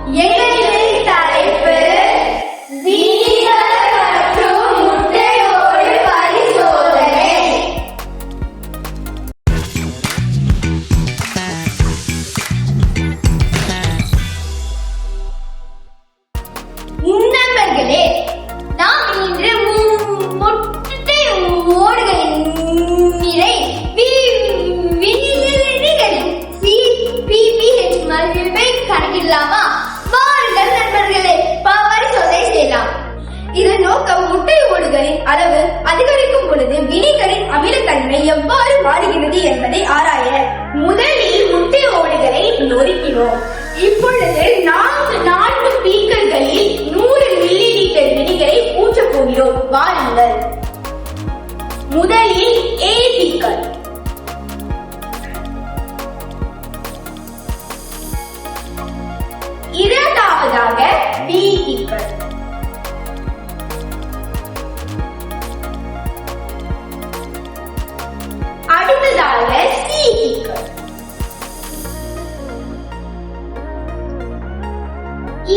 எங்களின் தலைப்பு வினிகர் மற்றும் முட்டையோடு பரிசோதனை. நண்பர்களே, நாம் இன்று முட்டை ஓடுகளின் நிறை மதிப்பை கணக்கிடலாமா? வாருங்கள் நண்பர்களே, பரிசோதனை செய்யலாம். இதன் நோக்கம் முட்டை ஓடுகளின் அளவு அதிகரிக்கும் பொழுது வினிகரின் அமிலத்தன்மை எவ்வாறு மாறுகிறது என்பதை ஆராய. முதலில் முட்டை ஓடுகளை நொறுக்கினோம். இப்பொழுது 4 பீக்கர்களில் 100 மில்லிலிட்டர் வினிகரை ஊற்றப் போகிறோம். வாருங்கள். முதலில் A பீக்கர், இரண்டாவதாக B பீக்கர், அடுத்ததாக C பீக்கர்,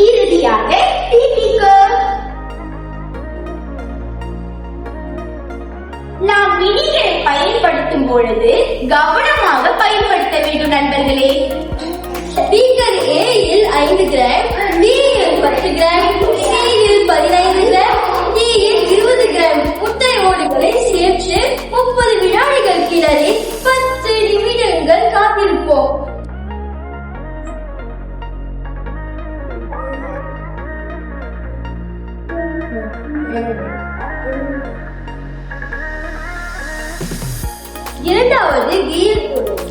இறுதியாக D பீக்கர். நாம் வினிகரை பயன்படுத்தும் பொழுது கவனமாக பயன்படுத்த வேண்டும் நண்பர்களே. பீக்கர் A இல் 5 கிராம், B இல் 10 கிராம், C இல் 15 கிராம், D இல் 20 கிராம் முட்டை ஓடுகளை சேர்த்து 30 வினாடிகள் கிளறி 10 நிமிடங்கள் காத்திருப்போம். இரண்டாவது கீர் பொருள்.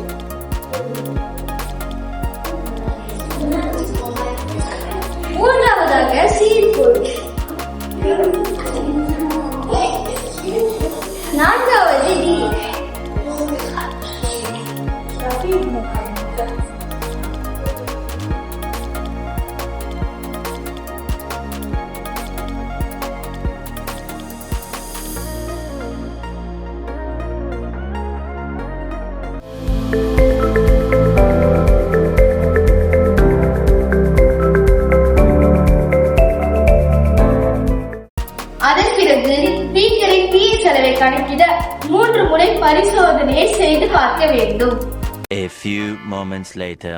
மூன்றாவதாக சீர் பொருள். நான்காவது டி. அதன் பிறகு பீக்கரின் pH அளவை கணக்கிட 3 முறை பரிசோதனையை செய்து பார்க்க வேண்டும். A few moments later.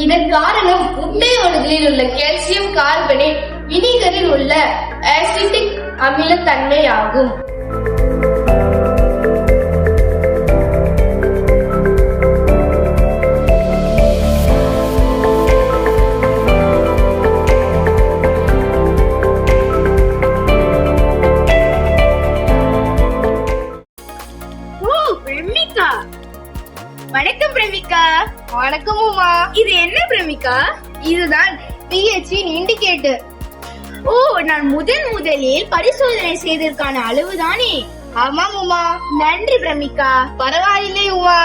இதன் காரணம் முட்டை ஓடுகளில் உள்ள கால்சியம் கார்பனேட் வினிகரில் உள்ள அசிட்டிக் அமிலத்தன்மை ஆகும். வணக்கம் பிரமிகா. வணக்கம் உமா. இது என்ன பிரமிகா? இதுதான் pH இண்டிகேட்டர். ஓ, நான் முதலில் பரிசோதனை செய்ததற்கான அளவுதானே? ஆமாம் உமா. நன்றி பிரமிகா. பரவாயில்லை உமா.